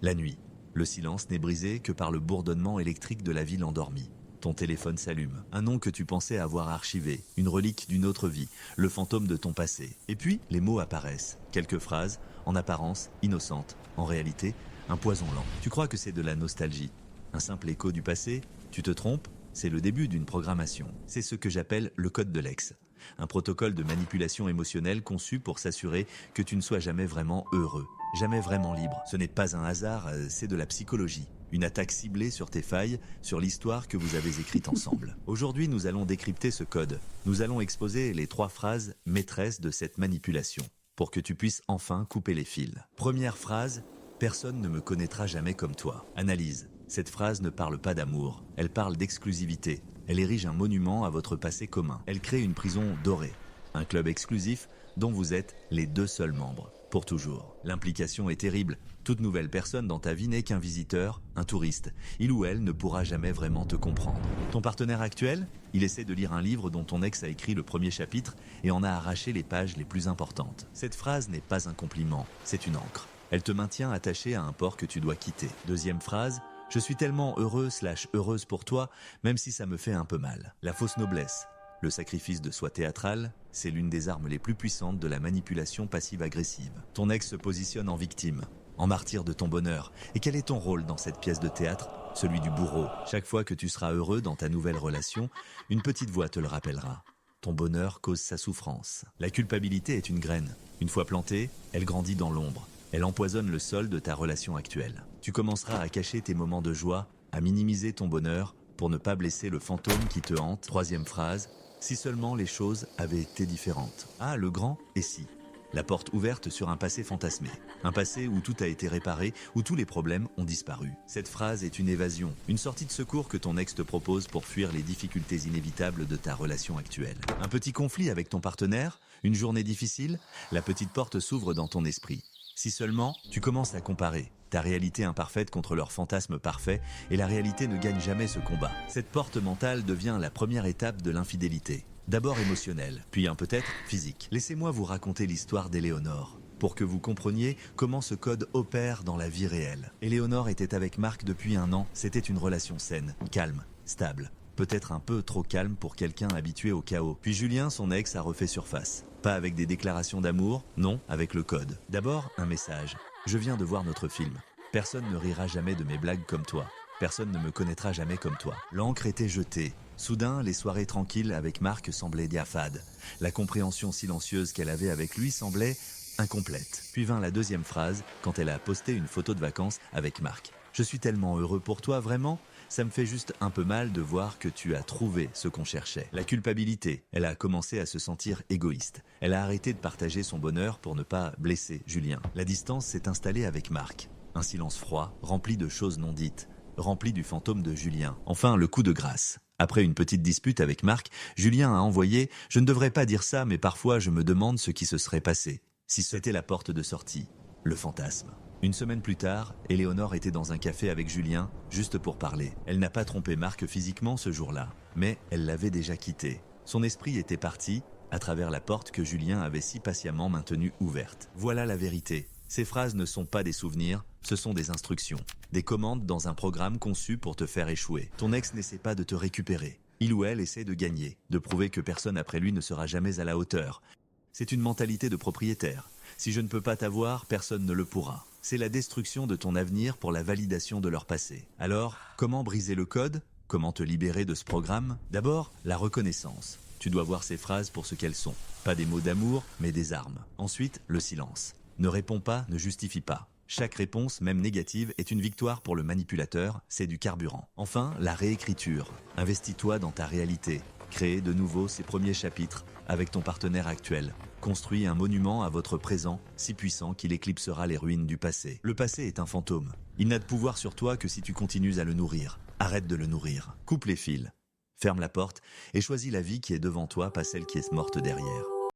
La nuit, le silence n'est brisé que par le bourdonnement électrique de la ville endormie. Ton téléphone s'allume, un nom que tu pensais avoir archivé, une relique d'une autre vie, le fantôme de ton passé. Et puis, les mots apparaissent, quelques phrases, en apparence innocentes, en réalité, un poison lent. Tu crois que c'est de la nostalgie, un simple écho du passé? Tu te trompes? C'est le début d'une programmation. C'est ce que j'appelle le code de l'ex. Un protocole de manipulation émotionnelle conçu pour s'assurer que tu ne sois jamais vraiment heureux, jamais vraiment libre. Ce n'est pas un hasard, c'est de la psychologie. Une attaque ciblée sur tes failles, sur l'histoire que vous avez écrite ensemble. Aujourd'hui, nous allons décrypter ce code. Nous allons exposer les 3 phrases maîtresses de cette manipulation, pour que tu puisses enfin couper les fils. Première phrase, personne ne me connaîtra jamais comme toi. Analyse. Cette phrase ne parle pas d'amour, elle parle d'exclusivité. Elle érige un monument à votre passé commun. Elle crée une prison dorée, un club exclusif dont vous êtes les 2 seuls membres, pour toujours. L'implication est terrible. Toute nouvelle personne dans ta vie n'est qu'un visiteur, un touriste. Il ou elle ne pourra jamais vraiment te comprendre. Ton partenaire actuel, il essaie de lire un livre dont ton ex a écrit le premier chapitre et en a arraché les pages les plus importantes. Cette phrase n'est pas un compliment, c'est une encre. Elle te maintient attaché à un port que tu dois quitter. Deuxième phrase, je suis tellement heureux/heureuse pour toi, même si ça me fait un peu mal. La fausse noblesse. Le sacrifice de soi théâtral, c'est l'une des armes les plus puissantes de la manipulation passive-agressive. Ton ex se positionne en victime, en martyr de ton bonheur. Et quel est ton rôle dans cette pièce de théâtre? Celui du bourreau. Chaque fois que tu seras heureux dans ta nouvelle relation, une petite voix te le rappellera. Ton bonheur cause sa souffrance. La culpabilité est une graine. Une fois plantée, elle grandit dans l'ombre. Elle empoisonne le sol de ta relation actuelle. Tu commenceras à cacher tes moments de joie, à minimiser ton bonheur pour ne pas blesser le fantôme qui te hante. Troisième phrase, si seulement les choses avaient été différentes. Ah, le grand « et si ». La porte ouverte sur un passé fantasmé. Un passé où tout a été réparé, où tous les problèmes ont disparu. Cette phrase est une évasion, une sortie de secours que ton ex te propose pour fuir les difficultés inévitables de ta relation actuelle. Un petit conflit avec ton partenaire, une journée difficile, la petite porte s'ouvre dans ton esprit. Si seulement, tu commences à comparer ta réalité imparfaite contre leur fantasme parfait et la réalité ne gagne jamais ce combat. Cette porte mentale devient la première étape de l'infidélité. D'abord émotionnelle, puis un peut-être physique. Laissez-moi vous raconter l'histoire d'Éléonore, pour que vous compreniez comment ce code opère dans la vie réelle. Éléonore était avec Marc depuis 1 an, c'était une relation saine, calme, stable. Peut-être un peu trop calme pour quelqu'un habitué au chaos. Puis Julien, son ex, a refait surface. Pas avec des déclarations d'amour, non, avec le code. D'abord, un message. Je viens de voir notre film. Personne ne rira jamais de mes blagues comme toi. Personne ne me connaîtra jamais comme toi. L'encre était jetée. Soudain, les soirées tranquilles avec Marc semblaient diaphades. La compréhension silencieuse qu'elle avait avec lui semblait incomplète. Puis vint la deuxième phrase, quand elle a posté une photo de vacances avec Marc. Je suis tellement heureux pour toi, vraiment. Ça me fait juste un peu mal de voir que tu as trouvé ce qu'on cherchait. La culpabilité, elle a commencé à se sentir égoïste. Elle a arrêté de partager son bonheur pour ne pas blesser Julien. La distance s'est installée avec Marc. Un silence froid, rempli de choses non dites, rempli du fantôme de Julien. Enfin, le coup de grâce. Après une petite dispute avec Marc, Julien a envoyé « Je ne devrais pas dire ça, mais parfois je me demande ce qui se serait passé. Si c'était la porte de sortie, le fantasme. » Une semaine plus tard, Éléonore était dans un café avec Julien, juste pour parler. Elle n'a pas trompé Marc physiquement ce jour-là, mais elle l'avait déjà quitté. Son esprit était parti à travers la porte que Julien avait si patiemment maintenue ouverte. Voilà la vérité. Ces phrases ne sont pas des souvenirs, ce sont des instructions. Des commandes dans un programme conçu pour te faire échouer. Ton ex n'essaie pas de te récupérer. Il ou elle essaie de gagner, de prouver que personne après lui ne sera jamais à la hauteur. C'est une mentalité de propriétaire. Si je ne peux pas t'avoir, personne ne le pourra. C'est la destruction de ton avenir pour la validation de leur passé. Alors, comment briser le code? Comment te libérer de ce programme? D'abord, la reconnaissance. Tu dois voir ces phrases pour ce qu'elles sont. Pas des mots d'amour, mais des armes. Ensuite, le silence. Ne réponds pas, ne justifie pas. Chaque réponse, même négative, est une victoire pour le manipulateur, c'est du carburant. Enfin, la réécriture. Investis-toi dans ta réalité. Crée de nouveau ces premiers chapitres avec ton partenaire actuel. Construis un monument à votre présent, si puissant qu'il éclipsera les ruines du passé. Le passé est un fantôme. Il n'a de pouvoir sur toi que si tu continues à le nourrir. Arrête de le nourrir. Coupe les fils. Ferme la porte et choisis la vie qui est devant toi, pas celle qui est morte derrière.